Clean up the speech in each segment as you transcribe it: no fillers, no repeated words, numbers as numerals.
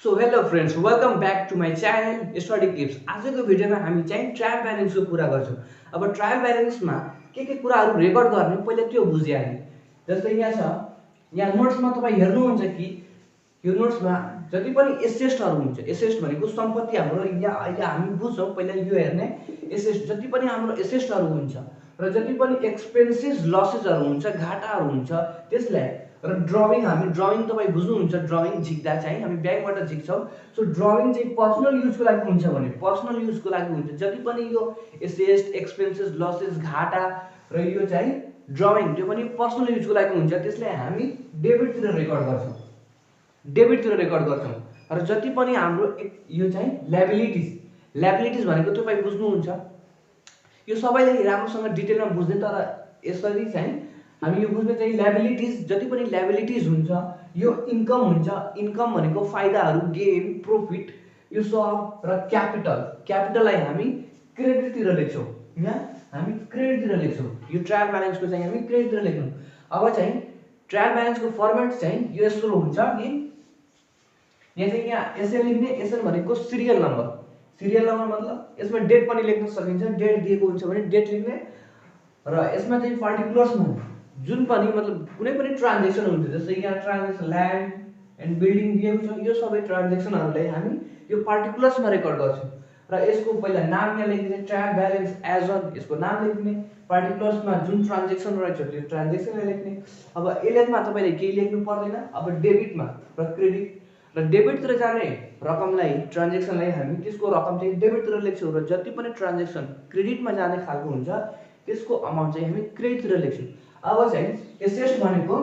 So hello friends, welcome back to my channel study tips. आजको भिडियोमा हामी चाहिँ ट्रायल ब्यालेन्सको कुरा गर्छौं। अब ट्रायल ब्यालेन्समा के कुराहरु रेकर्ड गर्ने पहिले त्यो बुझ्या नि। जस्तै यहाँ छ, यहाँ नोट्समा तपाई हेर्नुहुन्छ कि यो नोट्समा जति पनि एसेट्सहरु हुन्छ, एसेट्स भनेको सम्पत्ति हाम्रो यहाँ अहिले हामी बुझ्छौं। पहिला यो हेर्ने एसेट्स जति पनि हाम्रो एसेट्सहरु हुन्छ र जति पनि एक्सपेन्सेस लसेसहरु हुन्छ, घाटाहरु हुन्छ त्यसलाई र ड्रविङ हामी ड्रविङ तपाई बुझ्नुहुन्छ। ड्रविङ झिक्दा चाहिँ हामी ब्याङ्कबाट झिक्छौं। सो ड्रविङ चाहिँ पर्सनल युजको लागि हुन्छ भने पर्सनल युजको लागि हुन्छ। जति पनि यो एसेट्स, एक्सपेन्सेस, लसेस, घाटा र यो चाहिँ ड्रविङ त्यो पनि पर्सनल युजको लागि हुन्छ। त्यसलाई हामी डेबिटतिर रेकर्ड गर्छौं। डेबिटतिर रेकर्ड गर्छौं। र जति पनि हाम्रो यो चाहिँ ल्याबिलिटिज भनेको तपाई बुझ्नुहुन्छ। यो सबैले राम्रोसँग डिटेलमा बुझ्ने, तर यसरी चाहिँ हामी यो बुझ्ने चाहिँ ल्याबिलिटिज जति पनि ल्याबिलिटिज हुन्छ यो इन्कम हुन्छ। इन्कम भनेको फाइदाहरु, गेन, प्रॉफिट, यो सब र क्यापिटललाई हामी क्रेडिटतिर लेख्छौं। यहाँ हामी क्रेडिटतिर लेख्छौं। यो ट्रायल ब्यालेन्सको चाहिँ हामी क्रेडिटतिर लेख्छौं। अब चाहिँ ट्रायल ब्यालेन्सको फर्मेट चाहिँ यो यस्तो हुन्छ कि यहाँ एसएन लेख्ने। एसएन भनेको सिरियल नम्बर मतलब यसमा डेट पनि लेख्न सकिन्छ। डेट दिएको हुन्छ भने डेट लेख्ने र यसमा चाहिँ पार्टिकुलर्समा जुन पनि मतलब कुनै पनि ट्रान्ज्याक्सन हुन्छ। जस्तै यहाँ ट्रान्ज्याक्सन ल्यान्ड एन्ड बिल्डिङ दिएको छ, यो सबै ट्रान्ज्याक्सनहरुलाई हामी यो पार्टिकुलर्समा रेकर्ड गर्छौं। र यसको पहिला नाम यहाँ लेख्ने, ट्रायल ब्यालेन्स एज अन यसको नाम लेख्ने, पार्टिकुलर्समा जुन ट्रान्ज्याक्सन रहेछ त्यो ट्रान्ज्याक्सनलाई लेख्ने। अब यसमा तपाईले केही लेख्नु पर्दैन। अब डेबिटमा र क्रेडिट र डेबिटतिर जाने रकमलाई, ट्रान्ज्याक्सनलाई हामी त्यसको रकम चाहिँ डेबिटतिर लेख्छौं र जति पनि ट्रान्ज्याक्सन क्रेडिटमा जाने खालको हुन्छ त्यसको अमाउन्ट चाहिँ हामी क्रेडिटतिर लेख्छौं। अब चाहिँ एसेट्स भनेको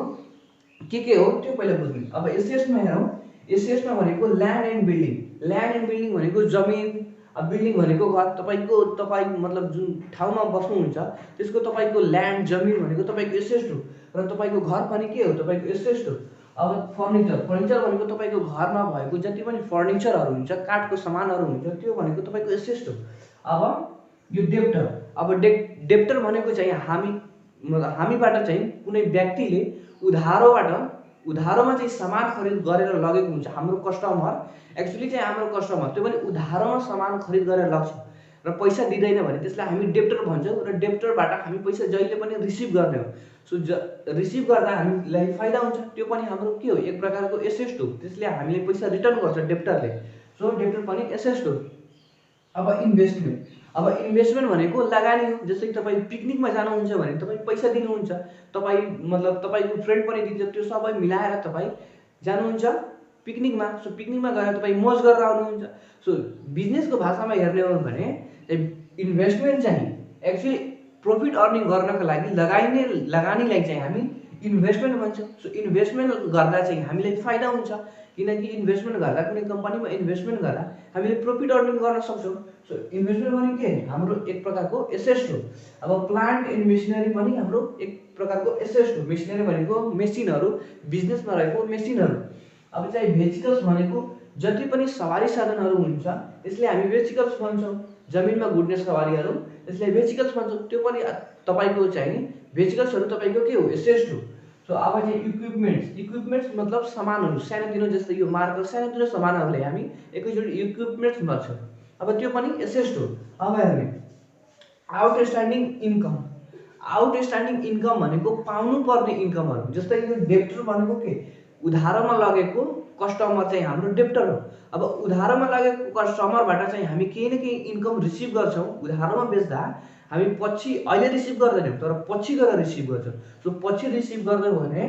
के हो त्यो पहिला बुझ्नु। अब एसेट्समा हेरौं। एसेट्समा भनेको ल्यान्ड एन्ड बिल्डिङ भनेको जमिन, अब बिल्डिङ भनेको घर। तपाई मतलब जुन ठाउँमा बस्नुहुन्छ त्यसको तपाईको ल्यान्ड, जमिन भनेको तपाईको एसेट्स हो र तपाईको घर पनि के हो, तपाईको एसेट्स हो। अब फर्निचर भनेको तपाईको घरमा भएको जति पनि फर्निचरहरु हुन्छ, काठको सामानहरु हुन्छ, त्यो भनेको तपाईको एसेट्स हो। अब यो डेब्टर भनेको चाहिँ हामीबाट चाहिँ कुनै व्यक्तिले उधारोमा चाहिँ सामान खरिद गरेर लगेको हुन्छ। हाम्रो कस्टमर एक्चुअली चाहिँ हाम्रो कस्टमर त्यो पनि उधारोमा सामान खरिद गरेर लग्छ र पैसा दिदैन भने त्यसलाई हामी डेब्टर भन्छौं र डेब्टरबाट हामी पैसा जहिले पनि रिसिभ गर्ने हो। सो रिसिभ गर्दा हामीलाई फाइदा हुन्छ। त्यो पनि हाम्रो के हो, एक प्रकारको एसेट हो। त्यसले हामीले पैसा रिटर्न गर्छ डेब्टरले। सो डेब्टर पनि एसेट हो। अब इन्भेस्टमेन्ट भनेको लगानी हो। जस्तै तपाई पिकनिकमा जानुहुन्छ भने तपाई पैसा दिनुहुन्छ, तपाई मतलब तपाईको फ्रेन्ड पनि दिन्छ, त्यो सबै मिलाएर तपाई जानुहुन्छ पिकनिकमा। सो पिकनिकमा गएर तपाई मौज गरेर आउनुहुन्छ। सो बिजनेसको भाषामा हेर्ने हो भने इन्भेस्टमेन्ट चाहिँ एक्चुअली प्रॉफिट अर्निङ गर्नका लागि लगानीलाई चाहिँ हामी इन्भेस्टमेन्ट भन्छौं। सो इन्भेस्टमेन्ट गर्दा चाहिँ हामीलाई फाइदा हुन्छ, किनकि इन्भेस्टमेन्ट गर्दा कुनै कम्पनीमा इन्भेस्टमेन्ट गर्दा हामीले प्रॉफिट अर्निङ गर्न सक्छौं। सो इन्भेस्टमेन्ट पनि के हाम्रो एक प्रकारको एसेट हो। अब प्लान्ट एन्ड मेसिनरी पनि हाम्रो एक प्रकारको एसेट हो। मेसिनरी भनेको मेसिनहरु, बिजनेसमा रहेको मेसिनहरु। अब चाहिँ भेहिकल्स भनेको जति पनि सवारी साधनहरु हुन्छ त्यसले हामी भेहिकल्स भन्छौं। जमिनमा गुड्ने सवारीहरु त्यसलाई भेहिकल्स भन्छौं। त्यो पनि तपाईको चाहिँ भेहिकल्सहरु तपाईको के हो, एसेट हो। सो अब चाहिँ इक्विपमेन्ट्स मतलब सामानहरु, सानोतिनो जस्तै यो मार्कर, सानोतिनो सामानहरुलाई हामी एकैचोटी इक्विपमेन्ट्स भन्छौं। अब त्यो पनि एसेट हो। अब हेर्ने आउटस्ट्यान्डिङ इन्कम भनेको पाउनु पर्ने इन्कमहरु। जस्तै यो डेब्टर भनेको के, उधारोमा लगेको कस्टमर चाहिँ हाम्रो डेब्टर हो। अब उधारोमा लगेको कस्टमरबाट चाहिँ हामी केही न केही इन्कम रिसिभ गर्छौं। उधारोमा बेच्दा हामी पछि अहिले रिसिभ गर्दैनौं, तर पछि गएर रिसिभ गर्छौं। सो पछि रिसिभ गर्दै भने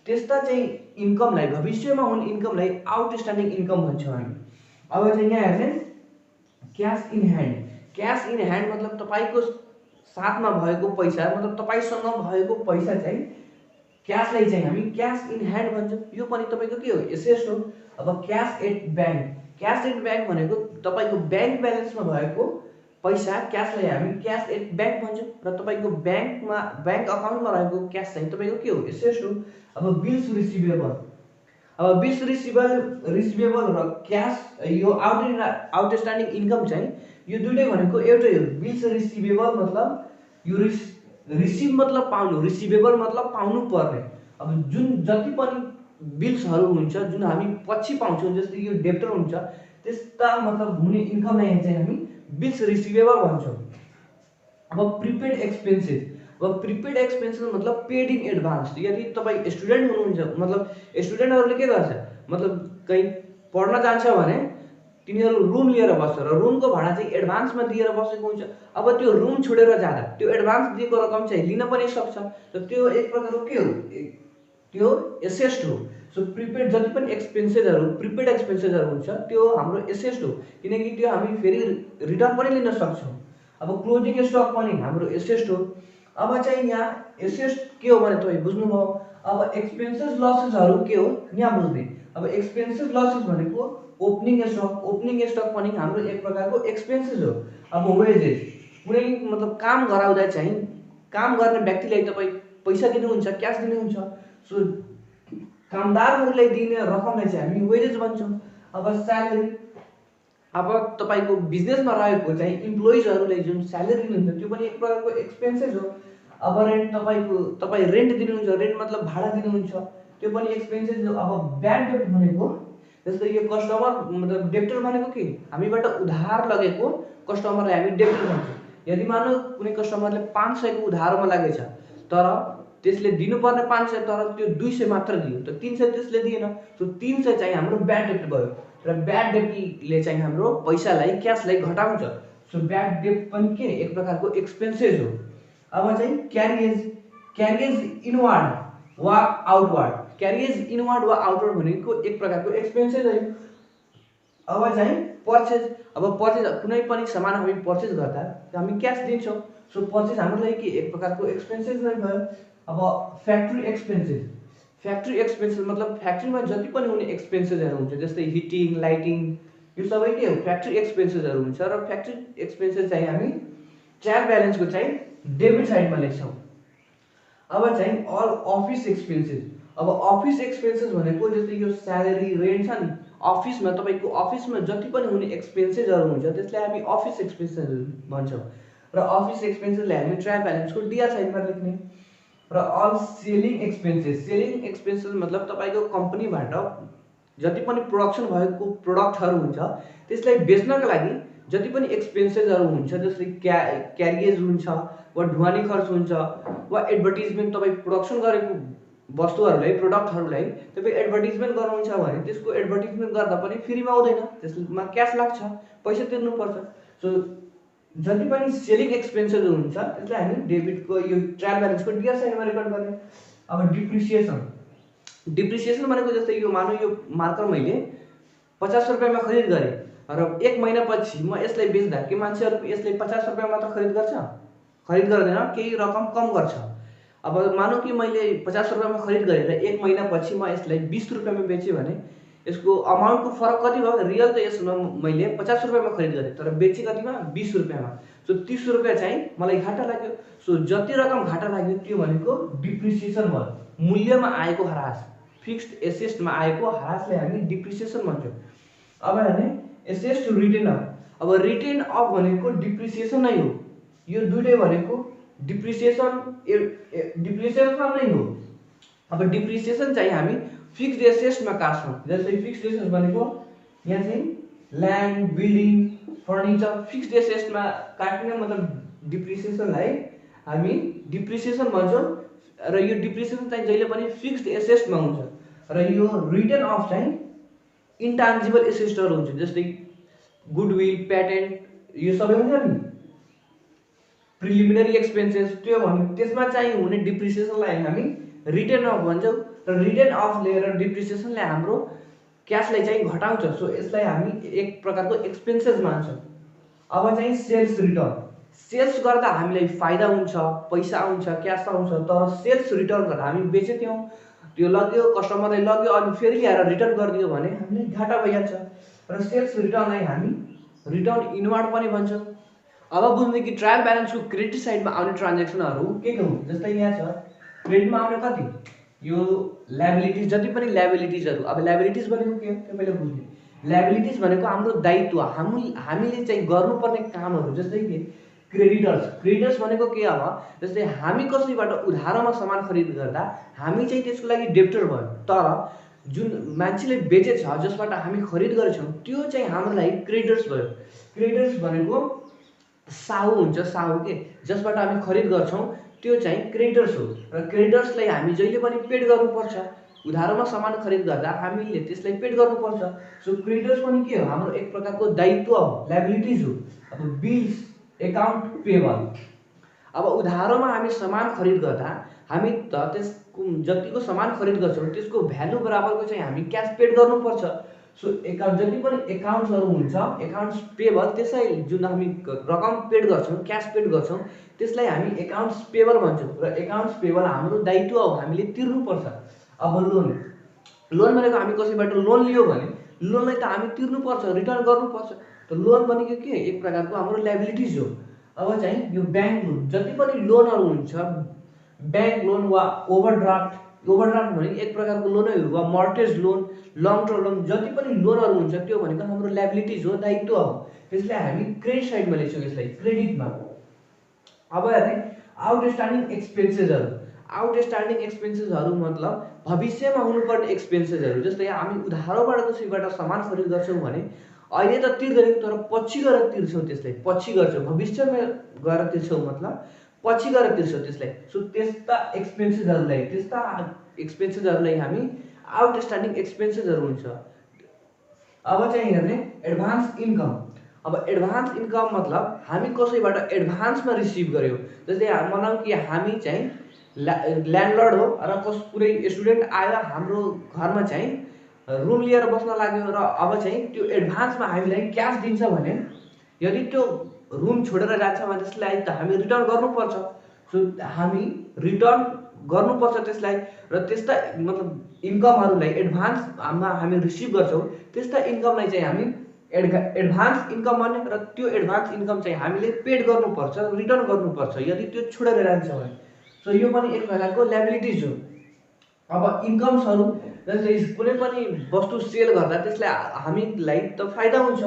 त्यस्ता चाहिँ इन्कमलाई, भविष्यमा हुने इन्कमलाई आउटस्ट्यान्डिङ इन्कम भन्छौं हामी। अब चाहिँ यहाँ हेर्ने क्याश इन ह्यान्ड मतलब तपाईको साथमा भएको पैसा, मतलब तपाईसँग भएको पैसा चाहिँ क्याशलाई चाहिँ हामी क्याश इन ह्यान्ड भन्छौं। यो पनि तपाईको के हो, एसेट हो। अब क्याश एट बैंक भनेको तपाईको बैंक ब्यालेन्समा भएको पैसा, क्याशलाई हामी क्याश एट बैंक भन्छौं र तपाईको बैंक अकाउन्टमा रहेको क्याश चाहिँ तपाईको के हो, एसेट हो। अब बिल्स रिसिभेबल र क्याश यो आउटस्ट्यान्डिङ इन्कम चाहिँ यो दुईटै भनेको एउटै हो। बिल्स रिसिभेबल मतलब यो रिसिभ मतलब पाउनु, रिसिभेबल मतलब पाउनु पर्ने। अब जुन जति पनि बिल्सहरू हुन्छ जुन हामी पछि पाउँछौँ, जस्तै यो डेप्टर हुन्छ, त्यस्ता मतलब हुने इन्कमलाई चाहिँ हामी बिल्स रिसिभेबल भन्छौँ। अब प्रिपेड एक्सपेन्सेस, अब प्रिपेड एक्सपेन्सेस मतलब पेड इन एडभान्स। यदि तपाईँ स्टुडेन्ट हुनुहुन्छ, मतलब स्टुडेन्टहरूले के गर्छ, मतलब कहीँ पढ्न जान्छ भने तिनीहरू रुम लिएर बस्छ र रुमको भाडा चाहिँ एडभान्समा दिएर बसेको हुन्छ। अब त्यो रुम छोडेर जाँदा त्यो एडभान्स दिएको रकम चाहिँ लिन पनि सक्छ। त त्यो एक प्रकारको के हो, त्यो एसेस्ट हो। सो प्रिपेड जति पनि एक्सपेन्सेसहरू प्रिपेड एक्सपेन्सेसहरू हुन्छ त्यो हाम्रो एसेस्ट हो, किनकि त्यो हामी फेरि रिटर्न पनि लिन सक्छौँ। अब क्लोजिङ स्टक पनि हाम्रो एसेस्ट हो। अब चाहिँ यहाँ एसेस्ट के हो भने तपाईँ बुझ्नुभयो। अब एक्सपेन्सेस लसेसहरू के हो यहाँ बुझ्ने। अब एक्सपेन्सेस लसेस भनेको ओपनिङ स्टक, ओपनिङ स्टक पनि हाम्रो एक प्रकारको एक्सपेन्सेस हो। अब वेजेस, कुनै मतलब काम गराउँदा चाहिँ काम गर्ने व्यक्तिलाई तपाईँ पैसा दिनुहुन्छ, क्यास दिनुहुन्छ। सो कामदारहरूलाई दिने रकमलाई चाहिँ हामी वेजेस भन्छौँ। अब स्यालेरी, अब तपाईँको बिजनेसमा रहेको चाहिँ इम्प्लोइजहरूले जुन स्यालेरी दिनुहुन्छ त्यो पनि एक प्रकारको एक्सपेन्सेस हो। अब रेन्ट, तपाईँ रेन्ट दिनुहुन्छ, रेन्ट मतलब भाडा दिनुहुन्छ, त्यो पनि एक्सपेन्सेस हो। अब ब्याड डेब्ट भनेको जस्तै यो कस्टमर मतलब डेप्टर भनेको के, हामीबाट उधार लगेको कस्टमरलाई हामी डेप्टर भन्छौँ। यदि मानौँ कुनै कस्टमरले 500को उधारमा लागेछ, तर त्यसले दिनुपर्ने 500 तर त्यो 200 मात्र दियो, त 300 त्यसले दिएन। सो 300 चाहिँ हाम्रो ब्याड डेप्ट भयो र ब्याड डेप्टले चाहिँ हाम्रो पैसालाई, क्यासलाई घटाउँछ। सो ब्याड डेप्ट पनि के एक प्रकारको एक्सपेन्सेस हो। अब चाहिँ क्यारिएज, क्यारिएज इनवार्ड वा आउटवार्ड, क्यारिएज इनवार्ड वा आउटवार्ड भनेको एक प्रकारको एक्सपेन्सेस है। अब चाहिँ पर्चेज, अब पर्चेज कुनै पनि सामान हामी पर्चेज गर्दा हामी क्यास दिन्छौँ। सो पर्चेज हाम्रो लागि के एक प्रकारको एक्सपेन्सेस नै भयो। अब फ्याक्ट्री एक्सपेन्सेस, फ्याक्ट्री एक्सपेन्सेस मतलब फ्याक्ट्रीमा जति पनि हुने एक्सपेन्सेसहरू हुन्छ, जस्तै हिटिङ, लाइटिङ, यो सबै के हो फ्याक्ट्री एक्सपेन्सेसहरू हुन्छ। र फ्याक्ट्री एक्सपेन्सेस चाहिँ हामी ट्रायल ब्यालेन्सको चाहिँ डेबिट साइडमा लेख्छौँ। अब चाहिँ अल अफिस एक्सपेन्सेस, अब अफिस एक्सपेन्सेस भनेको जस्तै यो स्यालेरी, रेन्ट छ नि, अफिसमा तपाईँको अफिसमा जति पनि हुने एक्सपेन्सेसहरू हुन्छ त्यसलाई हामी अफिस एक्सपेन्सेस भन्छौँ। र अफिस एक्सपेन्सेसलाई हामी ट्रायल ब्यालेन्सको डिआर साइडमा लेख्ने। र all selling expenses, selling expenses मतलब तपाईँको कम्पनीबाट जति पनि प्रोडक्सन भएको प्रोडक्टहरू हुन्छ त्यसलाई बेच्नका लागि जति पनि एक्सपेन्सेसहरू हुन्छ, जस्तै क्यारिएज हुन्छ वा ढुवानी खर्च हुन्छ वा एडभर्टिजमेन्ट, तपाईँ प्रोडक्सन गरेको वस्तुहरूलाई, प्रोडक्टहरूलाई तपाईँ एडभर्टिजमेन्ट गर्नुहुन्छ भने त्यसको एडभर्टिजमेन्ट गर्दा पनि फ्रीमा आउँदैन, त्यसमा क्यास लाग्छ, पैसा तिर्नुपर्छ। सो जति पनि सेलिङ एक्सपेन्सेस हुन्छ त्यसलाई हामी डेबिटको यो ट्रायल ब्यालेन्सको डिआर साइडमा रेकर्ड गर्ने। अब डिप्रिसिएसन, डिप्रिसिएसन भनेको जस्तै यो मानौँ यो मार्कर मैले 50 रुपियाँमा खरिद गरेँ र 1 महिनापछि म यसलाई बेच्दा के मान्छेहरू यसलाई 50 रुपियाँमा त खरिद गर्छ, खरिद गर्दैन, केही रकम कम गर्छ। अब मानौँ कि मैले 50 रुपियाँमा खरिद गरेँ र 1 महिनापछि म यसलाई 20 रुपियाँमा बेचेँ भने यसको अमाउन्टको फरक कति भयो, रियल त यसमा मैले 50 रुपियाँमा खरिद गरेँ तर बेचेँ कतिमा 20 रुपियाँमा। सो 30 रुपियाँ चाहिँ मलाई घाटा लाग्यो। सो जति रकम घाटा लाग्यो त्यो भनेको डिप्रिसिएसन भयो, मूल्यमा आएको ह्रास, फिक्स्ड एसेटमा आएको ह्रासलाई हामी डिप्रिसिएसन भन्छौँ। अब भने एसेट रिटेन अफ, अब रिटेन अफ भनेको डिप्रिसिएसन नै हो। यो दुईटै भनेको डिप्रिसिएसन नै हो। अब डिप्रिसिएसन चाहिँ हामी फिक्स्ड एसेट्समा काट्छौँ, जस्तै फिक्स्ड एसेट्स भनेको यहाँ चाहिँ ल्यान्ड, बिल्डिङ, फर्निचर फिक्स्ड एसेट्समा काट्ने मतलब डिप्रिसिएसनलाई हामी डिप्रिसिएसन भन्छौँ। र यो डिप्रिसिएसन चाहिँ जहिले पनि फिक्स्ड एसेट्समा हुन्छ। र यो रिटर्न अफ चाहिँ इन्टान्जिबल एसेट्सहरू हुन्छ, जस्तै गुडविल, प्याटेन्ट, यो सबै हुन्छ नि प्रिलिमिनरी एक्सपेन्सेस, त्यो भन्नु त्यसमा चाहिँ हुने डिप्रिसिएसनलाई हामी रिटर्न अफ भन्छौँ। र रिटर्न अफले र डिप्रिसिएसनले हाम्रो क्यासलाई चाहिँ घटाउँछ। सो यसलाई हामी एक प्रकारको एक्सपेन्सेस मान्छौँ। अब चाहिँ सेल्स रिटर्न, सेल्स गर्दा हामीलाई फाइदा हुन्छ, पैसा आउँछ, क्यास आउँछ, तर सेल्स रिटर्न गर्दा हामी बेचेथ्यौँ, त्यो लग्यो, कस्टमरलाई लग्यो अनि फेरि ल्याएर रिटर्न गरिदियो भने हामीलाई घाटा भइहाल्छ। र सेल्स रिटर्नलाई हामी रिटर्न इनवार्ड पनि भन्छौँ। अब बुझ्ने कि ट्रायल ब्यालेन्सको क्रेडिट साइडमा आउने ट्रान्जेक्सनहरू के हो, जस्तै यहाँ छ क्रेडिटमा आउने कति, यो लायबिलिटिज, जति पनि लायबिलिटिजहरू। अब लायबिलिटिज भनेको के हो त्यो पहिला बुझ्ने। लायबिलिटिज भनेको हाम्रो दायित्व, हामीले चाहिँ गर्नुपर्ने कामहरू, जस्तै कि क्रेडिटर्स भनेको के अब जस्तै हामी कसैबाट उधारोमा सामान खरिद गर्दा हामी चाहिँ त्यसको लागि डेप्टर भयो, तर जुन मान्छेले बेचेछ जसबाट हामी खरिद गरेछौँ त्यो चाहिँ हाम्रो लागि क्रेडिटर्स भयो। क्रेडिटर्स भनेको साहु हुन्छ, साहु के जसबाट हामी खरिद गर्छौँ त्यो चाहिँ क्रेडिटर्स हो। र क्रेडिटर्सलाई हामी जहिले पनि पेड गर्नुपर्छ। उधारोमा सामान खरिद गर्दा हामीले त्यसलाई पेड गर्नुपर्छ। सो क्रेडिटर्स पनि के हो, हाम्रो एक प्रकारको दायित्व हो, लायबिलिटिज हो। अब बिल्स, अकाउन्ट पेबल। अब उधारोमा हामी सामान खरिद गर्दा हामी त त्यसको जतिको सामान खरिद गर्छौँ त्यसको भ्यालु बराबरको चाहिँ हामी क्यास पेड गर्नुपर्छ। सो जति पनि एकाउन्ट्सहरू हुन्छ, एकाउन्ट्स पेबल, त्यसलाई जुन हामी रकम पेड गर्छौँ, क्यास पेड गर्छौँ, त्यसलाई हामी एकाउन्ट्स पेबल भन्छौँ। र एकाउन्ट्स पेबल हाम्रो दायित्व हो, हामीले तिर्नुपर्छ। अब लोन भनेको हामी कसैबाट लोन लियो भने लोनलाई त हामी तिर्नुपर्छ, रिटर्न गर्नुपर्छ। त लोन भनेको के, एक प्रकारको हाम्रो लायबिलिटिज हो। अब चाहिँ यो ब्याङ्क लोन, जति पनि लोनहरू हुन्छ, ब्याङ्क लोन वा ओभरड्राफ्ट भनेको एक प्रकारको लोनै हो, वा मर्टेज लोन, लङ टर्म लोन, जति पनि लोनहरू हुन्छ त्यो भनेको हाम्रो लायबिलिटिज हो, दायित्व हो। त्यसलाई हामी क्रेडिट साइडमा लेख्छौँ, यसलाई क्रेडिटमा। अब हेर्ने आउटस्ट्यान्डिङ एक्सपेन्सेसहरू मतलब भविष्यमा हुनुपर्ने एक्सपेन्सेसहरू। जस्तै हामी उधारोबाट कसैबाट सामान खरिद गर्छौँ भने अहिले त तिर्दैनौँ, तर पछि गएर तिर्छौँ, त्यसलाई पछि गर्छौँ, भविष्यमा गएर तिर्छौँ, मतलब पछि गएर तिर्छौँ त्यसलाई। सो त्यस्ता एक्सपेन्सेसहरूलाई हामी आउटस्ट्यान्डिङ एक्सपेन्सेसहरू हुन्छ। अब चाहिँ हेर्ने एडभान्स इन्कम। अब एडभान्स इन्कम मतलब हामी कसैबाट एडभान्समा रिसिभ गर्यो। जस्तै मानौँ कि हामी चाहिँ ल्यान्डलर्ड हो र कुनै स्टुडेन्ट आएर हाम्रो घरमा चाहिँ रुम लिएर बस्न लाग्यो र अब चाहिँ त्यो एडभान्समा हामीलाई क्यास दिन्छ भने यदि त्यो रुम छोडेर जान्छ भने त्यसलाई त हामी रिटर्न गर्नुपर्छ। सो हामी रिटर्न गर्नुपर्छ त्यसलाई। र त्यस्ता मतलब इन्कमहरूलाई एडभान्समा हामी रिसिभ गर्छौँ, त्यस्ता इन्कमलाई चाहिँ हामी एडभान्स इन्कम भन्ने। र त्यो एडभान्स इन्कम चाहिँ हामीले पेड गर्नुपर्छ, रिटर्न गर्नुपर्छ यदि त्यो छोडेर जान्छ भने। सो यो पनि एक प्रकारको लायबिलिटिज हो। अब इन्कम्सहरू जस्तै कुनै पनि वस्तु सेल गर्दा त्यसलाई हामीलाई त फाइदा हुन्छ।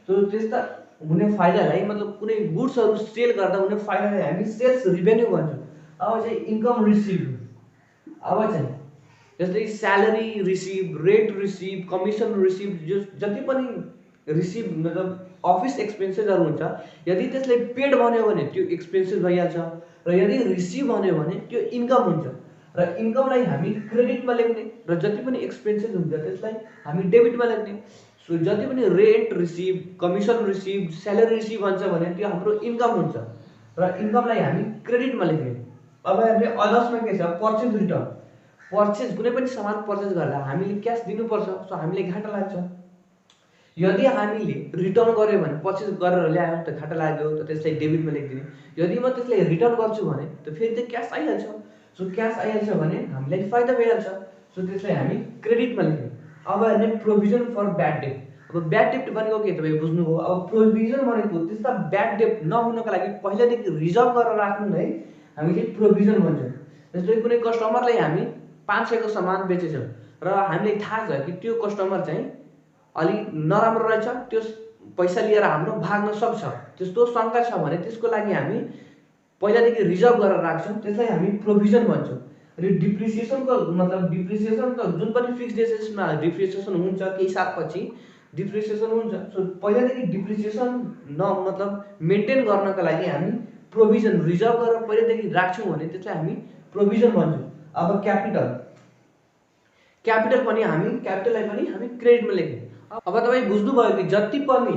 सो त्यस्ता हुने फाइदालाई मतलब कुनै गुड्सहरू सेल गर्दा हुने फाइदालाई हामी सेल्स रिभेन्यू भन्छौँ। अब चाहिँ इन्कम रिसिभ। अब चाहिँ जस्तै salary receive, rent receive, commission receive, जो जति पनि रिसिभ मतलब अफिस एक्सपेन्सेसहरू हुन्छ, यदि त्यसलाई पेड भन्यो भने त्यो एक्सपेन्सेस भइहाल्छ, र यदि रिसिभ भन्यो भने त्यो इन्कम हुन्छ। र इन्कमलाई हामी क्रेडिटमा लेख्ने, र जति पनि एक्सपेन्सेस हुन्छ त्यसलाई हामी डेबिटमा लेख्ने। सो जति पनि rent receive, commission receive, salary receive भन्छ भने त्यो हाम्रो इन्कम हुन्छ, र इन्कमलाई हामी क्रेडिटमा लेख्ने। अब हेर्ने अदर्समा के छ, पर्चेज रिटर्न। पर्चेज कुनै पनि सामान पर्चेज गर्दा हामीले क्यास दिनुपर्छ, सो हामीले घाटा लाग्छ। यदि हामीले रिटर्न गर्यो भने, पर्चेज गरेर ल्यायो त घाटा लाग्यो, त त्यसलाई डेबिटमा लेखिदिने। यदि म त्यसलाई रिटर्न गर्छु भने त फेरि त क्यास आइहाल्छ। सो क्यास आइहाल्छ भने हामीलाई फाइदा भइहाल्छ, सो त्यसलाई हामी क्रेडिटमा लेख्ने। अब हेर्ने प्रोभिजन फर ब्याड डेट। अब ब्याड डेट भनेको के तपाईँ बुझ्नुभयो। अब प्रोभिजन भनेको त्यस्ता ब्याड डेट नहुनको लागि पहिल्यैदेखि रिजर्भ गरेर राख्नुलाई हामीले प्रोभिजन भन्छौँ। जस्तै कुनै कस्टमरलाई हामी 500 को सामान बेचेछौँ र हामीलाई थाहा छ कि त्यो कस्टमर चाहिँ अलि नराम्रो रहेछ, त्यो पैसा लिएर हाम्रो भाग्न सक्छ, त्यस्तो शङ्का छ भने त्यसको लागि हामी पहिलादेखि रिजर्भ गरेर राख्छौँ, त्यसलाई हामी प्रोभिजन भन्छौँ। र डिप्रिसिएसनको मतलब डिप्रिसिएसन त जुन पनि फिक्स बेसिसमा डिप्रिसिएसन हुन्छ, केही सालपछि डिप्रिसिएसन हुन्छ। सो पहिलादेखि डिप्रिसिएसन मतलब मेन्टेन गर्नको लागि हामी प्रोभिजन रिजर्भ गरेर पहिलादेखि राख्छौँ भने त्यसलाई हामी प्रोभिजन भन्छौँ। अब क्यापिटललाई पनि हामी क्रेडिटमा लेख्छौँ। अब तपाईँ बुझ्नुभयो कि जति पनि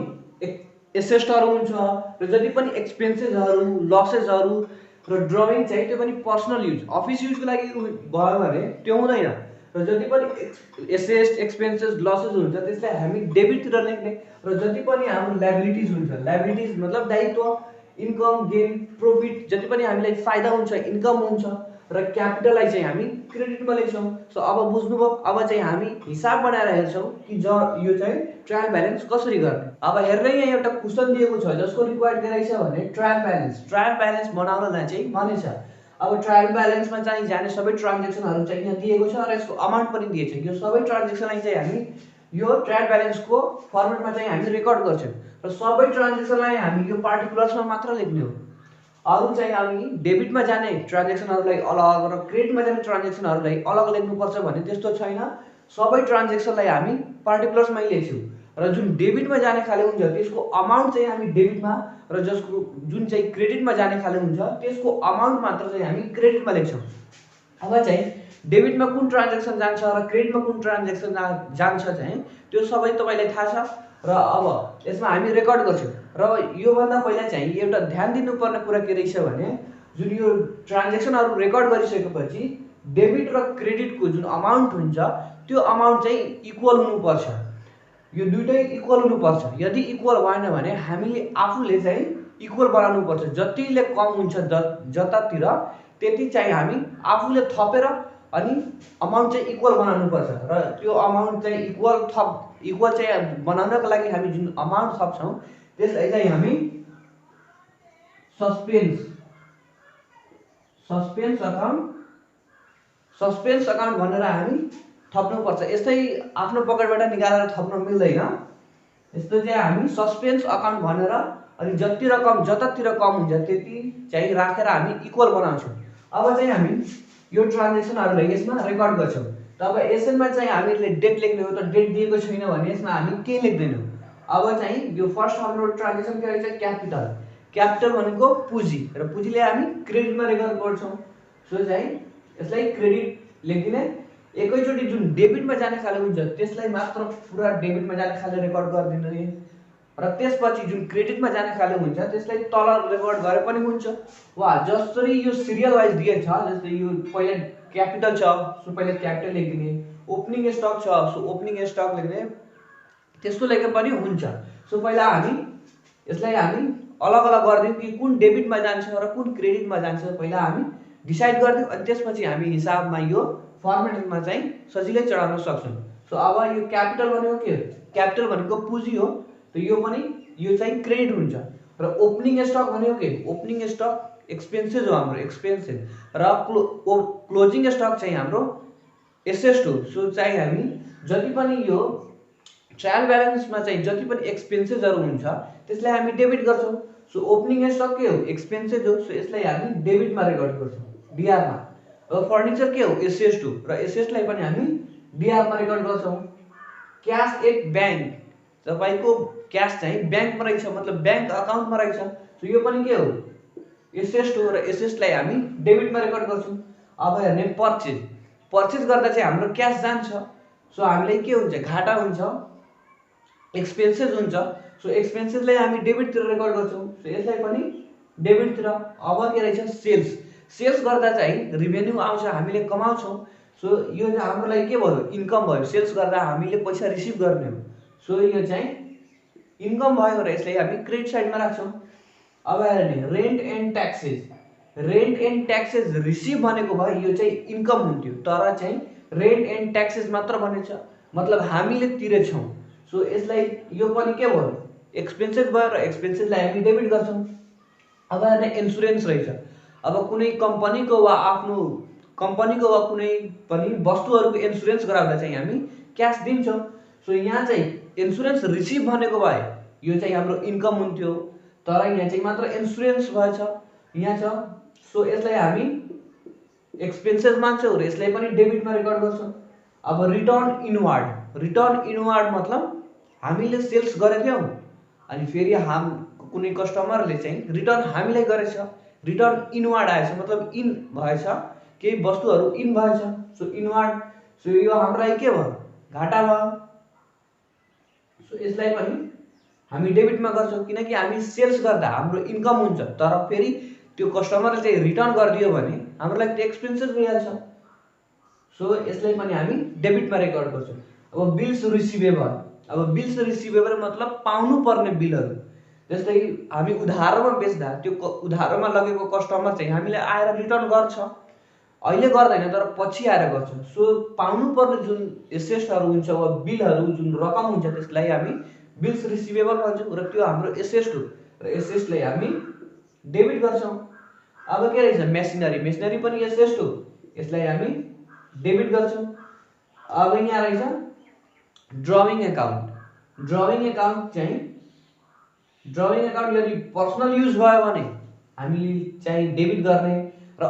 एसेटहरू हुन्छ र जति पनि एक्सपेन्सेसहरू, लसेसहरू र ड्रविङ चाहिँ त्यो पनि पर्सनल युज, अफिस युजको लागि भयो भने त्यो हुँदैन। र जति पनि एसेट, एक्सपेन्सेस, लसेस हुन्छ त्यसलाई हामी डेबिटतिर लेख्ने। र जति पनि हाम्रो लायबिलिटिज हुन्छ, लायबिलिटिज मतलब दायित्व, इन्कम, गेन, प्रॉफिट, जति पनि हामीलाई फाइदा हुन्छ, इन्कम हुन्छ, र क्यापिटललाई चाहिँ हामी क्रेडिटमा लेख्छौँ। सो अब बुझ्नुभयो। अब चाहिँ हामी हिसाब बनाएर हेर्छौँ कि यो चाहिँ ट्रायल ब्यालेन्स कसरी गर्ने। अब हेर्दै यहाँ एउटा क्वेसन दिएको छ जसको रिक्वायर्ड गरेको छ भने ट्रायल ब्यालेन्स बनाउनलाई चाहिँ भनेछ। अब ट्रायल ब्यालेन्समा चाहिँ जाने सबै ट्रान्जेक्सनहरू चाहिँ यहाँ दिएको छ र यसको अमाउन्ट पनि दिएको छ। यो सबै ट्रान्जेक्सनलाई चाहिँ हामी यो ट्रायल ब्यालेन्सको फर्मेटमा चाहिँ हामी रेकर्ड गर्छौँ, र सबै ट्रान्जेक्सनलाई हामी यो पार्टिकुलर्समा मात्र लेख्ने हो। अरू चाहिँ हामी डेबिटमा जाने ट्रान्जेक्सनहरूलाई अलग र क्रेडिटमा जाने ट्रान्जेक्सनहरूलाई अलग लेख्नुपर्छ भने त्यस्तो छैन। सबै ट्रान्जेक्सनलाई हामी पार्टिकुलर्समै लेख्छौँ र जुन डेबिटमा जाने खाले हुन्छ त्यसको अमाउन्ट चाहिँ हामी डेबिटमा र जसको जुन चाहिँ क्रेडिटमा जाने खाले हुन्छ त्यसको अमाउन्ट मात्र चाहिँ हामी क्रेडिटमा लेख्छौँ। अब चाहिँ डेबिटमा कुन ट्रान्जेक्सन जान्छ र क्रेडिटमा कुन ट्रान्जेक्सन जान्छ चाहिँ त्यो सबै तपाईँलाई थाहा छ र अब यसमा हामी रेकर्ड गर्छौँ। र योभन्दा पहिला चाहिँ एउटा ध्यान दिनुपर्ने कुरा के रहेछ भने जुन यो ट्रान्जेक्सनहरू रेकर्ड गरिसकेपछि डेबिट र क्रेडिटको जुन अमाउन्ट हुन्छ त्यो अमाउन्ट चाहिँ इक्वल हुनुपर्छ। यो दुइटै इक्वल हुनुपर्छ। यदि इक्वल भएन भने हामीले आफूले चाहिँ इक्वल बनाउनुपर्छ। जतिले कम हुन्छ जतातिर त्यति चाहिँ हामी आफूले थपेर अनि अमाउन्ट चाहिँ इक्वल बनाउनुपर्छ र त्यो अमाउन्ट चाहिँ इक्वल चाहिँ बनाउनको लागि हामी जुन अमाउन्ट थप्छौँ त्यसलाई चाहिँ हामी सस्पेन्स अकाउन्ट भनेर हामी थप्नुपर्छ। यस्तै आफ्नो पकेटबाट निकालेर थप्न मिल्दैन। यस्तो चाहिँ हामी सस्पेन्स अकाउन्ट भनेर अनि जति रकम जतातिर कम हुन्छ त्यति चाहिँ राखेर हामी इक्वल बनाउँछौँ। अब चाहिँ हामी यो ट्रान्जेक्सनहरूलाई यसमा रेकर्ड गर्छौँ। तब यसमा चाहिँ हामीले डेट लेख्ने हो त डेट दिएको छैन भने यसमा हामी केही लेख्दैनौँ। अब चाहिँ यो फर्स्ट हाम्रो ट्रान्जेक्सन के रहेछ क्यापिटल भनेको पुँजी र पुँजीले हामी क्रेडिटमा रेकर्ड गर्छौँ। सो चाहिँ यसलाई क्रेडिट लेखिदिने। एकैचोटि जुन डेबिटमा जाने खाले हुन्छ त्यसलाई मात्र पुरा डेबिटमा जाने खाले रेकर्ड गरिदिने र त्यसपछि जुन क्रेडिटमा जाने खाले हुन्छ त्यसलाई तल रेकर्ड गरे पनि हुन्छ। वा जसरी यो सिरियल वाइज दिएछ जस्तै यो पहिला क्यापिटल छ सो पहिला क्यापिटल लेखिदिने, ओपनिङ स्टक छ सो ओपनिङ स्टक लेख्ने, त्यस्तो लेखे पनि हुन्छ। सो पहिला हामी यसलाई हामी अलग अलग गरिदिउँ कि कुन डेबिटमा जान्छ र कुन क्रेडिटमा जान्छ पहिला हामी डिसाइड गरिदिउँ अनि त्यसपछि हामी हिसाबमा यो फर्मेटमा चाहिँ सजिलै चढाउन सक्छौँ। सो अब यो क्यापिटल भनेको के हो? क्यापिटल भनेको पुँजी हो त यो चाहिँ क्रेडिट हुन्छ। र ओपनिङ स्टक भनेको के? ओपनिङ स्टक एक्सपेन्सेस हो हाम्रो एक्सपेन्सेस र क्लोजिङ स्टक चाहिँ हाम्रो एसेट हो। सो चाहिँ हामी जति पनि यो ट्रायल ब्यालेन्समा चाहिँ जति पनि एक्सपेन्सेसहरू हुन्छ त्यसलाई हामी डेबिट गर्छौँ। सो ओपनिङ स्टक के हो? एक्सपेन्सेस हो। सो यसलाई हामी डेबिटमा रेकर्ड गर्छौँ डिआरमा। अब फर्निचर के हो? एसेट हो र एसेटलाई पनि हामी डिआरमा रेकर्ड गर्छौँ। क्यास एट ब्याङ्क तपाईँको क्यास चाहिँ ब्याङ्कमा रहेछ मतलब ब्याङ्क अकाउन्टमा रहेछ। सो यो पनि के हो? एसेट हो र एसेटलाई हामी डेबिटमा रेकर्ड गर्छौँ। अब हेर्ने पर्चेज गर्दा चाहिँ हाम्रो क्यास जान्छ। सो हामीलाई के हुन्छ? घाटा हुन्छ, एक्सपेन्सेस हुन्छ। सो एक्सपेन्सेसलाई हामी डेबिटतिर रेकर्ड गर्छौँ। सो यसलाई पनि डेबिटतिर। अब के रहेछ? सेल्स गर्दा चाहिँ रिभेन्यू आउँछ, हामीले कमाउँछौँ। सो यो चाहिँ हाम्रो लागि के भयो? इन्कम भयो। सेल्स गर्दा हामीले पैसा रिसिभ गर्ने हो। सो यो चाहिँ इन्कम भयो र यसलाई हामी क्रेडिट साइडमा राख्छौँ। अब हेर्ने रेन्ट एन्ड ट्याक्सेस रिसिभ भनेको भयो यो चाहिँ इन्कम हुन्थ्यो तर चाहिँ रेन्ट एन्ड ट्याक्सेस मात्र बनेछ मतलब हामीले तिरेछौँ। सो यसलाई यो पनि के भयो? एक्सपेन्सेस भयो र एक्सपेन्सेसलाई हामी डेबिट गर्छौँ। अब हेर्ने इन्सुरेन्स रहेछ। अब कुनै कम्पनीको वा कुनै पनि वस्तुहरूको इन्सुरेन्स गराउँदा चाहिँ हामी क्यास दिन्छौँ। सो यहाँ चाहिँ इन्सुरेन्स रिसिभ भनेको भए यो चाहिँ हाम्रो इन्कम हुन्थ्यो तर यहाँ चाहिँ मात्र इन्सुरेन्स भएछ यहाँ छ। सो यसलाई हामी एक्सपेन्सेस मान्छौँ र यसलाई पनि डेबिटमा रेकर्ड गर्छौँ। अब रिटर्न इनवार्ड मतलब हामीले सेल्स गरेको थियौँ अनि फेरि कुनै कस्टमरले चाहिँ रिटर्न हामीलाई गरेछ, रिटर्न इनवार्ड आएछ मतलब इन भएछ, केही वस्तुहरू इन भएछ। So inward. सो यो हाम्रो लागि के भयो? घाटा भयो। सो यसलाई पनि हामी डेबिटमा गर्छौँ किनकि हामी सेल्स गर्दा हाम्रो इन्कम हुन्छ तर फेरि त्यो कस्टमरले चाहिँ रिटर्न गरिदियो भने हाम्रो लागि त्यो एक्सपेन्सेस भइहाल्छ। सो यसलाई पनि हामी डेबिटमा रेकर्ड गर्छौँ। अब बिल्स रिसिभेबल मतलब पाउनु पर्ने बिलहरू जस्तै हामी उधारोमा बेच्दा त्यो उधारोमा लगेको कस्टमर चाहिँ हामीले आएर रिटर्न गर्छ, अहिले गर्दैन तर पछि आएर गर्छ। सो पाउनु पर्ने जुन एसेट्सहरू हुन्छ वा बिलहरू जुन रकम हुन्छ त्यसलाई हामी बिल्स रिसिभेबल भन्छौँ र त्यो हाम्रो एसेट हो र एसेट्सलाई हामी डेबिट गर्छौँ। अब के रहेछ? मेसिनरी पनि एसेट हो, यसलाई हामी डेबिट गर्छौँ। अब यहाँ रहेछ ड्रविङ अकाउन्ट यदि पर्सनल युज भयो भने हामीले चाहिँ डेबिट गर्ने र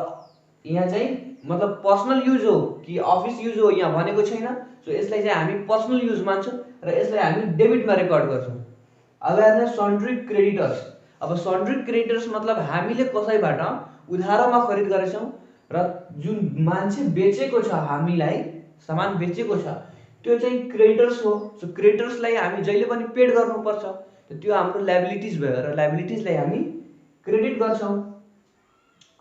यहाँ चाहिँ मतलब पर्सनल युज हो कि अफिस युज हो यहाँ भनेको छैन। सो यसलाई चाहिँ हामी पर्सनल युज मान्छौँ र यसलाई हामी डेबिटमा रेकर्ड गर्छौँ। अब हेर्नु सन्ड्री क्रेडिटर्स। अब सन्ड्री क्रेडिटर्स मतलब हामीले कसैबाट उधारोमा खरिद गरेछौँ र जुन मान्छे बेचेको छ हामीलाई सामान बेचेको छ त्यो चाहिँ क्रेडिटर्स हो। सो क्रेडिटर्सलाई हामी जहिले पनि पेड गर्नुपर्छ। त्यो हाम्रो लायबिलिटिज भयो र लायबिलिटिजलाई हामी क्रेडिट गर्छौँ।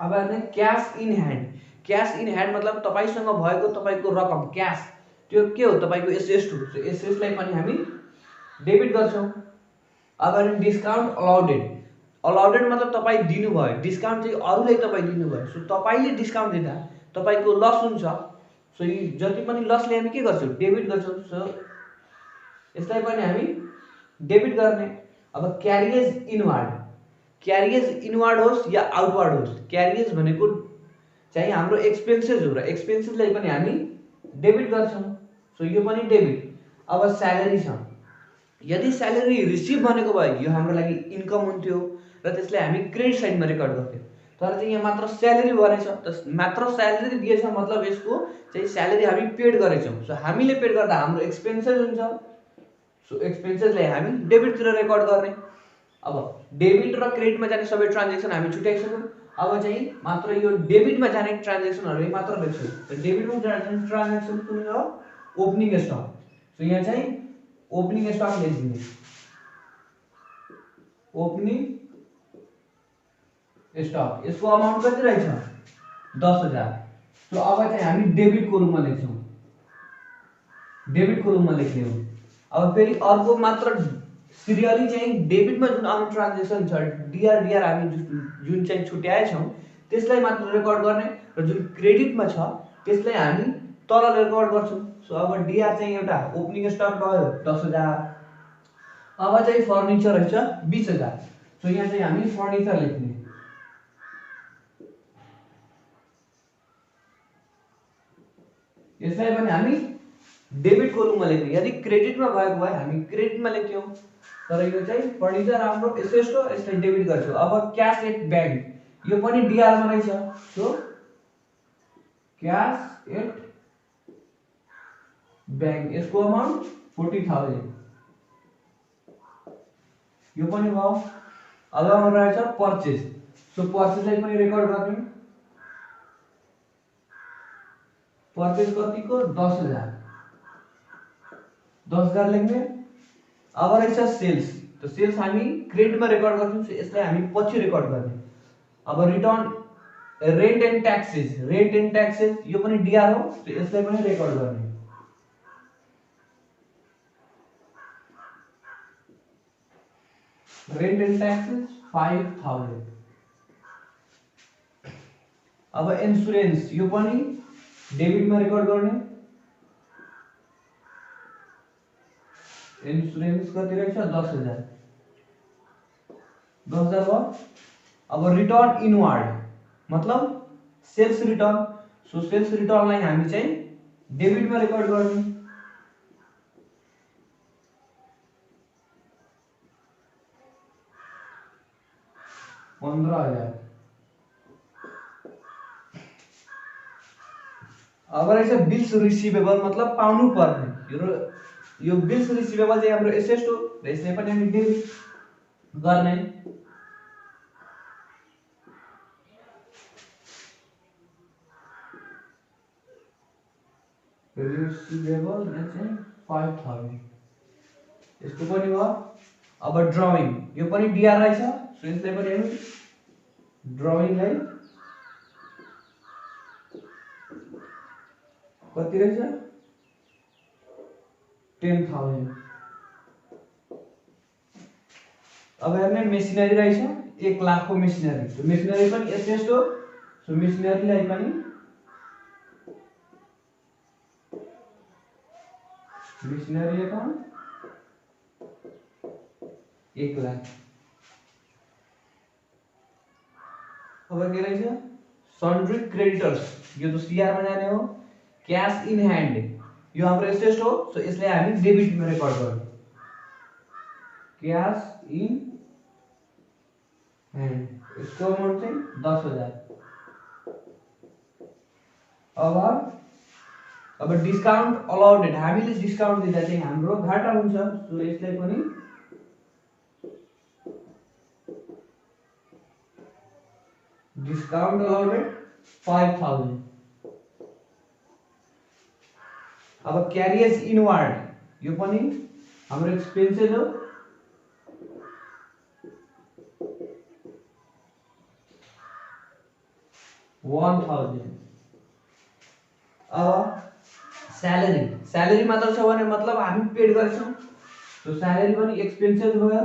अब हेर्ने cash in hand. Cash in hand मतलब तपाईसँग भएको तपाईको रकम क्यास त्यो के हो तपाईको एसेट हो। सो एसेटलाई पनि हामी डेबिट गर्छौँ। अब हेर्ने डिस्काउन्ट अलाउडेड। अलाउडेड मतलब तपाईँ दिनुभयो, डिस्काउन्ट चाहिँ अरूलाई तपाईँ दिनुभयो। सो तपाईँले डिस्काउन्ट दिँदा तपाईँको लस हुन्छ। सो यी जति पनि लसले हामी के गर्छौँ डेबिट गर्छौँ। सो यसलाई पनि हामी डेबिट गर्ने। अब क्यारिएज इनवार्ड। क्यारिएज इनवार्ड होस् या आउटवार्ड होस्, क्यारिएज भनेको चाहिँ हाम्रो एक्सपेन्सेस हो र एक्सपेन्सेसलाई पनि हामी डेबिट गर्छौँ। सो यो पनि डेबिट। अब स्यालेरी छ। यदि स्यालेरी रिसिभ भनेको भए यो हाम्रो लागि इन्कम हुन्थ्यो र त्यसलाई हामी क्रेडिट साइडमा रेकर्ड गर्थ्यौँ। तर चाहिँ यहाँ मात्र स्यालेरी भनेछ त मात्र स्यालेरी दिएछ मतलब यसको चाहिँ स्यालेरी हामी पेड गरेछौँ। सो हामीले पेड गर्दा हाम्रो एक्सपेन्सेस हुन्छ। सो एक्सपेन्सेसलाई हामी डेबिटतिर रेकर्ड गर्ने। अब डेबिट र क्रेडिटमा जाने सबै ट्रान्जेक्सन हामी छुट्याइसक्यौँ। अब चाहिँ मात्र यो डेबिटमा जाने ट्रान्जेक्सनहरू मात्र लेख्छौँ। त डेबिटमा जाने ट्रान्जेक्सन कुन हो ओपनिङ स्टक। सो यहाँ चाहिँ ओपनिङ स्टक लेखिदिने ओपनिङ स्टक। यसको अमाउन्ट कति रहेछ 10,000। सो अब चाहिँ हामी डेबिटको रूपमा लेख्छौँ, डेबिटको रूपमा लेख्ने हो। अब फेरि अर्को मात्र सिरियली चाहिँ डेबिटमा जुन आउने ट्रान्जेक्सन छ डिआर हामी जुन चाहिँ छुट्याएछौँ त्यसलाई मात्र रेकर्ड गर्ने र जुन क्रेडिटमा छ त्यसलाई हामी तल रेकर्ड गर्छौँ। सो अब डिआर चाहिँ एउटा ओपनिङ स्टक भयो 10,000। अब चाहिँ फर्निचर रहेछ 20,000। सो यहाँ चाहिँ हामी फर्निचर लेख्ने। यसलाई पनि हामी डेबिटको रूपमा लेख्ने। यदि क्रेडिटमा भएको भए हामी क्रेडिटमा लेख्थ्यौँ तर यो चाहिँ फर्निचर हाम्रो एसेट हो यसलाई डेबिट गर्छौँ। अब क्यास एट बैंक यो पनि डिआरमा रहेछ। सो क्यास एट बैंक यसको अमाउन्ट 40,000 यो पनि भयो। अब हाम्रो रहेछ पर्चेज। सो पर्चेजलाई पनि रेकर्ड गर्ने। पर्चेज कतिको 10,000 लेख्ने। अब रहेछ सेल्स। तो सेल्स हामी क्रेडिटमा रेकर्ड गर्छौँ। सो यसलाई हामी पछि रेकर्ड गर्ने। अब रिटर्न रेन्ट एन्ड ट्याक्सेस यो पनि डिआर हो। सो यसलाई पनि रेकर्ड गर्ने। Rent and taxes 5,000। अब इन्सुरेन्स यो पनि डेबिटमा रेकर्ड गर्ने। इन्सुरेन्स कति रहेछ 10,000 भयो। अब रिटर्न इनवार्ड मतलब सेल्स रिटर्न। सो सेल्स रिटर्नलाई हामी चाहिँ डेबिटमा रेकर्ड गर्ने। $15,000। अब रहेछ बिल्स रिसिभेबल मतलब पाउनु पर्ने। यो बिल्स रिसिभेबल चाहिँ हाम्रो एसेट हो र यसलाई पनि हामी डेबिट गर्ने। रिसिभेबल चाहिँ 5,000 यसको पनि भयो। अब ड्रइङ यो पनि डिआर रहेछ। सो यसलाई पनि हामी ड्रइङलाई कति रहेछ 10,000। अब हेर्ने मेसिनरी रहेछ 1 लाख को मेसिनरी। तो मेसिनरी पनि एसेट हो। सो मेसिनरीलाई पनि मेसिनरी अकाउन्ट 1 लाख। अब के रहेछ सन्ड्री क्रेडिटर्स यो तो सीआर में जाने हो। क्याश इन ह्यान्ड यो हाम्रो एसेट हो। सो यसलाई हामी डेबिटमा रेकर्ड गर्छौँ। क्याश इन ह्यान्ड यसको अमाउन्ट चाहिँ 10,000। अब डिस्काउन्ट अलाउडेड, हामीले डिस्काउन्ट दिँदा चाहिँ हाम्रो घाटा हुन्छ, सो यसलाई पनि डिस्काउन्ट अलाउडेड 5,000। अब क्यारियर्स इनवार्ड, यो पनि हाम्रो एक्सपेन्सेस हो, $1,000। अब स्यालेरी मात्र छ भने मतलब हामी पेड गर्छौं, तो स्यालेरी पनि एक्सपेन्सेस भयो।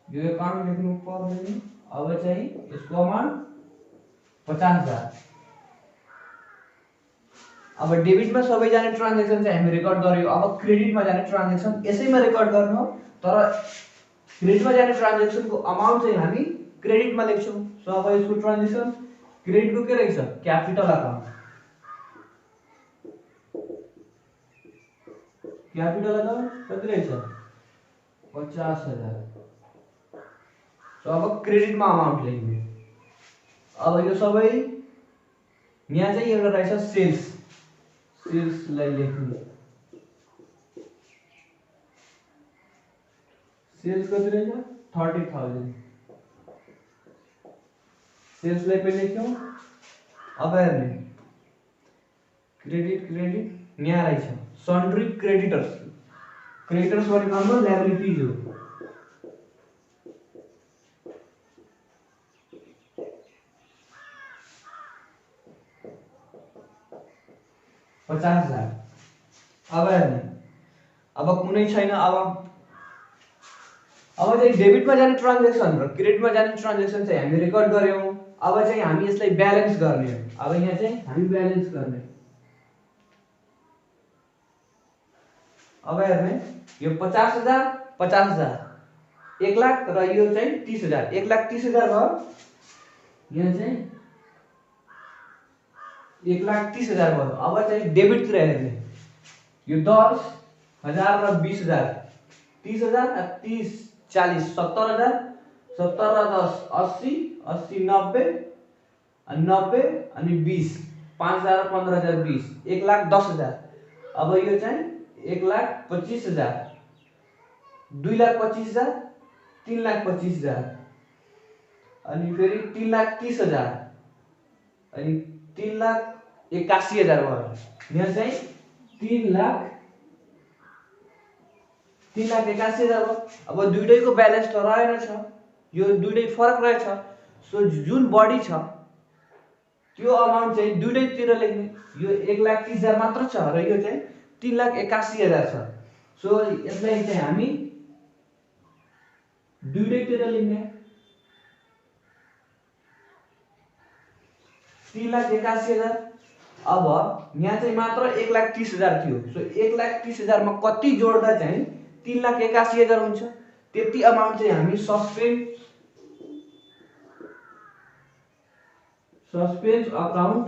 यो अकाउन्ट लेख्नु पर्दैन। अब चाहिँ यसको अमाउन्ट 50,000। अब डेबिटमा सबै जाने ट्रान्ज्याक्सन चाहिँ हामी रेकर्ड गर्यो। अब क्रेडिटमा जाने ट्रान्ज्याक्सन यसैमा रेकर्ड गर्नु हो, तर क्रेडिटमा जाने ट्रान्ज्याक्सनको अमाउन्ट चाहिँ हामी क्रेडिटमा लेख्छौं। सो अब यसको ट्रान्ज्याक्सन क्रेडिटको के रहेछ, क्यापिटल अकाउन्ट। क्यापिटल अकाउन्ट कति रहेछ, 50,000। सो अब क्रेडिटमा अमाउन्ट लेख्ने। अब यो सबै यहाँ चाहिँ एउटा रहेछ सेल्सलाई लेख्ने। सेल्स कति रहेछ, 30,000। सेल्सलाई पनि लेख्यौं। अब हेर्ने क्रेडिट यहाँ रहेछ सन्ड्री क्रेडिटर्स भनेको हाम्रो लायबिलिटीज हो। $50,000। अब हेर्ने, अब कुनै छैन। अब चाहिँ डेबिटमा जाने ट्रान्ज्याक्सन र क्रेडिटमा जाने ट्रान्ज्याक्सन चाहिँ हामी रेकर्ड गर्यौं। अब चाहिँ हामी यसलाई ब्यालेन्स गर्ने हो। अब यहाँ चाहिँ हामी ब्यालेन्स गर्ने। अब हेर्ने, यो 50,000 50,000 1 लाख र यो चाहिँ 30,000 1,30,000 भयो। यहाँ चाहिँ 1,30,000 भयो। अब चाहिँ डेबिट तिर हेर्ने, यो 10,000 र 20,000 30,000 30 40 70,000 70 र 10 80 80 90 90 अनि 20 5,000 र 15,000 20 1,10,000। अब यो चाहिँ 1,25,000 2,25,000 3,25,000 अनि फेरि 3,30,000 अनि 3,81,000 भयो। यहाँ चाहिँ 3,81,000 भयो। अब दुईटैको ब्यालेन्स त रहेनछ, यो दुईटै फरक रहेछ। सो जुन बढी छ त्यो अमाउन्ट चाहिँ दुईटैतिर लेख्ने। यो 1,30,000 मात्र छ र यो चाहिँ 3,81,000 छ। सो यसलाई चाहिँ हामी दुईटैतिर लेख्ने। 3,81,000। अब यहाँ चाहिँ मात्र 1,30,000 थियो। सो 1,30,000 मा कति जोड्दा चाहिँ 3,81,000 हुन्छ, त्यति अमाउन्ट चाहिँ हामी सस्पेन्स अकाउन्ट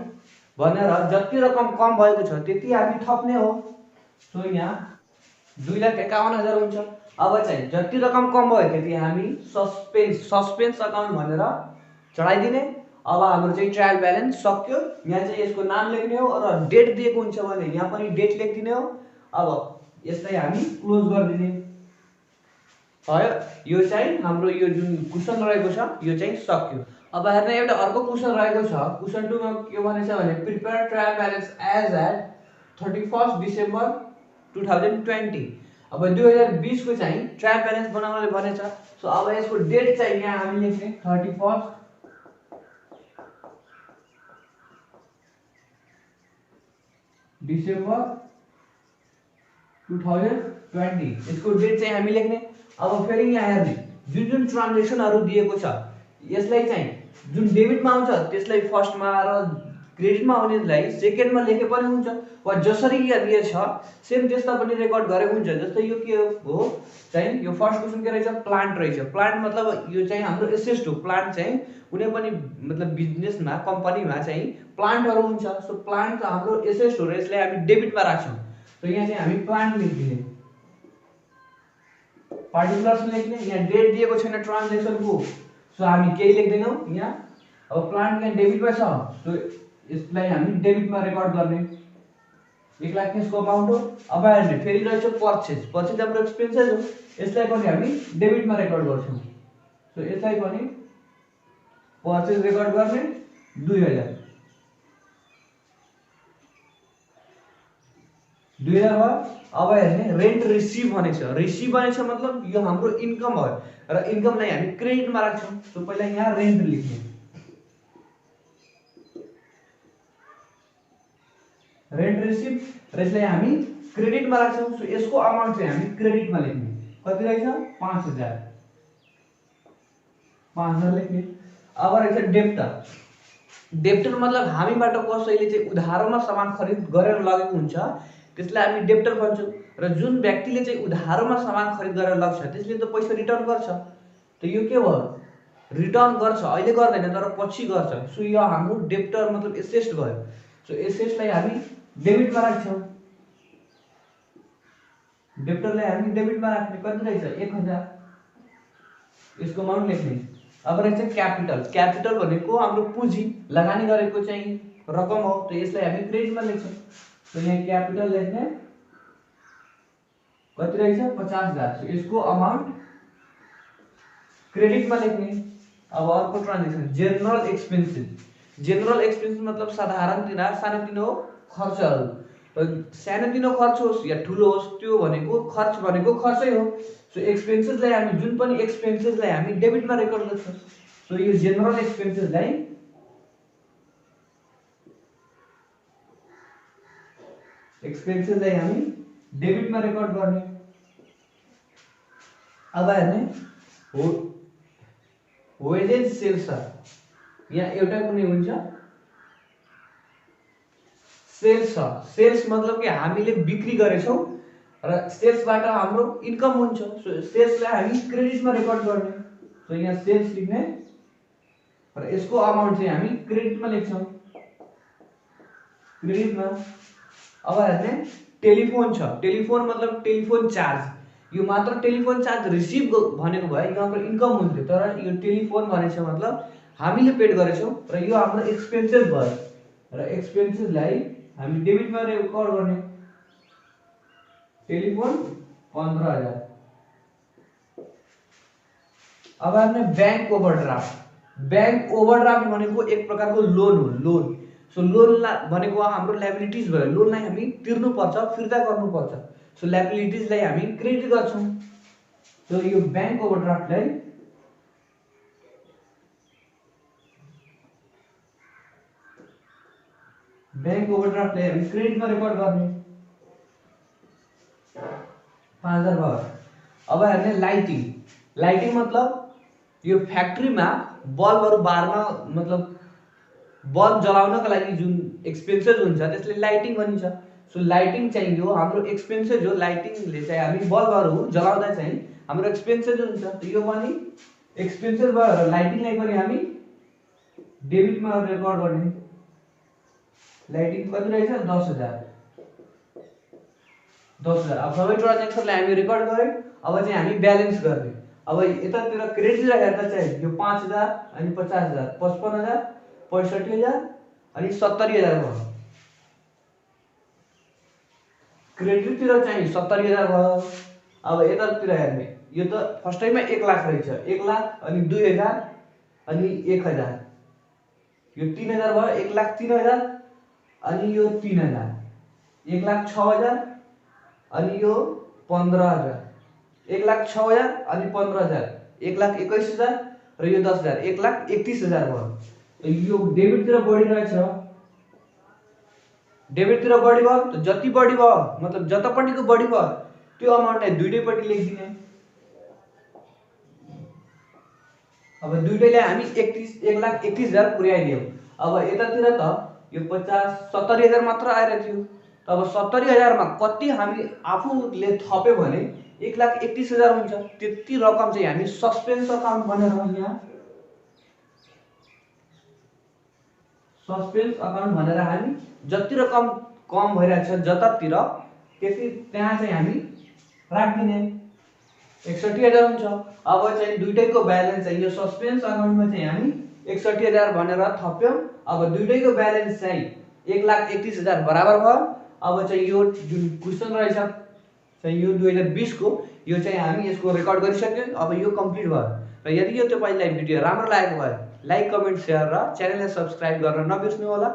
भनेर जति रकम कम भएको छ त्यति हामी थप्ने हो। सो यहाँ 2,51,000 हुन्छ। अब चाहिँ जति रकम कम भयो त्यति हामी सस्पेन्स अकाउन्ट भनेर चढाइदिने। अब हाम्रो चाहिँ ट्रायल ब्यालेन्स सक्यो। यहाँ चाहिँ यसको नाम लेख्ने हो र डेट दिएको हुन्छ भने यहाँ पनि डेट लेखिदिने हो। अब यसलाई हामी क्लोज गरिदिने भयो। यो चाहिँ हाम्रो यो जुन क्वेशन रहेको छ यो चाहिँ सक्यो। अब हेर्न, एउटा अर्को क्वेशन रहेको छ। क्वेशन 2 मा के भनेछ भने prepare trial balance as at 31 December 2020। अब 2020 को चाहिँ ट्रायल ब्यालेन्स बनाउनले भनेछ। सो अब यसको डेट चाहिँ यहाँ हामी लेख्ने 31 डिसेम्बर 2020 यसको डेट चाहिँ हामी लेख्ने। अब फेरि यहाँ हेर्ने, जुन ट्रान्ज्याक्सनहरु दिएको छ यसलाई चाहिँ जुन डेबिटमा आउँछ त्यसलाई फर्स्टमा र क्रेडिटमा आउनेलाई सेकेन्डमा लेखे पनि हुन्छ, वा जसरी यहाँ छ सेम त्यस्ता पनि रेकर्ड गरे हुन्छ। जस्तै यो के हो चाहिँ यो फर्स्ट क्वेशन के रहेछ, प्लान्ट रहेछ। प्लान्ट मतलब यो चाहिँ हाम्रो एसेट हो। प्लान्ट चाहिँ कुनै पनि मतलब बिजनेसमा कम्पनीमा चाहिँ प्लान्टहरु हुन्छ। सो प्लान्ट हाम्रो एसेट हो र यसलाई हामी डेबिटमा राख्छौं। सो यहाँ चाहिँ हामी प्लान्ट लेखिदिने। पार्टिकुलर्स लेख्ने, यहाँ डेट दिएको छैन ट्रान्जेक्सनको, सो हामी केही लेख्दैनौँ यहाँ। अब प्लान्ट यहाँ डेबिटमा छ, सो यसलाई हामी डेबिटमा रेकर्ड गर्ने। 1 लाख यसको अमाउन्ट हो। अब हेर्ने फेरि रहेछ पर्चेज, पर्चेज हाम्रो एक्सपेन्सेस हो, यसलाई पनि हामी डेबिटमा रेकर्ड गर्छौँ। सो यसलाई पनि पर्चेज रेकर्ड गर्ने 2000 भयो। अब हेर्ने रेन्ट रिसिभ भनेको छ, रिसिभ भनेको छ मतलब यो हाम्रो इन्कम भयो र इन्कमलाई हामी क्रेडिटमा राख्छौँ। सो पहिला यहाँ रेन्ट लेख्ने, रेन्ट रिसिभ र यसलाई हामी क्रेडिटमा राख्छौँ। सो यसको अमाउन्ट चाहिँ हामी क्रेडिटमा लेख्ने, कति रहेछ 5000, 5000 लेख्ने। अब रहेछ डेप्टर, डेप्टर मतलब हामीबाट कसैले चाहिँ उधारोमा सामान खरिद गरेर लगेको हुन्छ, त्यसलाई हामी डेप्टर भन्छौँ। र जुन व्यक्तिले चाहिँ उधारोमा सामान खरिद गरेर लग्छ त्यसले त पैसा रिटर्न गर्छ, त यो के भयो रिटर्न गर्छ, अहिले गर्दैन तर पछि गर्छ। सो यो हाम्रो डेप्टर मतलब एसेट भयो। सो एसेटलाई हामी डेबिटमा राख्छौँ, डेप्टरलाई हामी डेबिटमा राख्ने, कति रहेछ 1000, यसको अमाउन्ट लेख्ने। अब रहेछ क्यापिटल, क्यापिटल भनेको हाम्रो पुँजी लगानी गरेको चाहिँ रकम हो, त यसलाई हामी क्रेडिटमा लेख्छौँ। तो यहाँ क्यापिटल लेख्ने, कति रहेछ 50000, सो यसको अमाउन्ट क्रेडिटमा लेख्ने। अब अर्को transaction general expenses, general expenses मतलब साधारण सानोतिनो खर्चहरू, सानोतिनो खर्च होस् या ठुलो होस् त्यो भनेको खर्च भनेको खर्चै हो। सो एक्सपेन्सेसलाई हामी जुन पनि एक्सपेन्सेसलाई हामी डेबिटमा रेकर्ड गर्छौँ। सो यो जेनरल एक्सपेन्सेसलाई हामी डेबिटमा रेकर्ड गर्ने। अब हेर्ने वेजेज सेल्स, यहाँ एउटा कुनै हुन्छ सेल्स छ, सेल्स मतलब कि हामीले बिक्री गरेछौँ र सेल्सबाट हाम्रो इन्कम हुन्छ। सो सेल्सलाई हामी क्रेडिटमा रेकर्ड गर्ने। सो यहाँ सेल्स लेख्ने र यसको अमाउन्ट चाहिँ हामी क्रेडिटमा लेख्छौँ, क्रेडिटमा। अब हेर्ने टेलिफोन छ, टेलिफोन मतलब टेलिफोन चार्ज, यो मात्र टेलिफोन चार्ज रिसिभ भनेको भए यो हाम्रो इन्कम हुन्थ्यो, तर यो टेलिफोन भनेको छ मतलब हामीले पेड गरेछौँ र यो हाम्रो एक्सपेन्सेस भयो र एक्सपेन्सेसलाई हामी डेबिटमा रेकर्ड गर्ने। टेलिफोन 15000। अब हेर्ने बैंक ओभरड्राफ्ट, बैंक ओभरड्राफ्ट भनेको एक प्रकारको लोन हो, लोन। सो लोन भनेको हाम्रो लायबिलिटीज भयो, लोनलाई हामी तिर्नुपर्छ, फिर्ता गर्नुपर्छ। सो लायबिलिटीजलाई हामी क्रेडिट गर्छौँ। सो यो बैंक ओभरड्राफ्टलाई हामी क्रेडिटमा रेकर्ड गर्ने, 5000 भयो। अब हेर्ने लाइटिङ, लाइटिङ मतलब यो फ्याक्ट्रीमा बल्बहरू बार्न मतलब बल्ब जलाउनका लागि जुन एक्सपेन्सेस हुन्छ त्यसले लाइटिङ भनिन्छ। सो लाइटिङ चाहिँ यो हाम्रो एक्सपेन्सेस हो, लाइटिङले चाहिँ हामी बल्बहरू जलाउँदा चाहिँ हाम्रो एक्सपेन्सेस हुन्छ, त यो पनि एक्सपेन्सेस भयो र लाइटिङलाई पनि हामी डेबिटमा रेकर्ड गर्ने। लाइटिङ कति रहेछ 10000, 10000। अब सबै ट्रान्जेक्सनलाई हामी रेकर्ड गरे। अब चाहिँ हामी ब्यालेन्स गर्ने। अब यतातिर क्रेडिटलाई हेर्दा चाहिँ यो 5000 अनि 50000, 55000, 65000 अनि 70000 भयो। क्रेडिटतिर चाहिँ 70000 भयो। अब यतातिर हेर्ने यो त फर्स्टैमा 1 लाख रहेछ, 1 लाख अनि 2000 अनि 1000, यो 3000 भयो। 1,03,000 अनि यो 3000, 1,06,000 अनि यो 15000, 1,06,000 अनि 15000, 1,21,000 र यो 10000, 1,31,000 भयो। यो डेबिटतिर बढिरहेछ, डेबिटतिर बढी भयो, त जति बढी भयो मतलब जतापट्टिको बढी भयो त्यो अमाउन्टलाई दुईटैपट्टि लेखिदिने। अब दुईटैलाई हामी 1,31,000 पुर्याइदियौँ। अब यतातिर त यो 70,000 मात्र आएर थियो, तब 70,000 मा कति हामी आफूले थप्यो भने 1,31,000 हुन्छ। त्यति रकम चाहिँ हामी सस्पेन्स अकाउन्ट भनेर यहाँ सस्पेन्स अकाउन्ट भनेर हामी जति रकम कम भइरहेछ जतातिर त्यति त्यहाँ चाहिँ हामी राखिदिने। 61,000 हुन्छ। अब चाहिँ दुईटैको ब्यालेन्स चाहिँ यो सस्पेन्स अकाउन्टमा चाहिँ हामी 61,000 भनेर थप्यौँ। अब दुईटैको ब्यालेन्स चाहिँ 1,31,000 बराबर भयो। अब चाहिँ यो जुन क्वेसन रहेछ चाहिँ यो 2020 को यो चाहिँ हामी यसको रेकर्ड गरिसक्यौँ। अब यो कम्प्लिट भयो। र यदि यो तपाईँलाई भिडियो राम्रो लागेको भए लाइक कमेन्ट सेयर र च्यानललाई सब्सक्राइब गर्न नबिर्स्नु होला।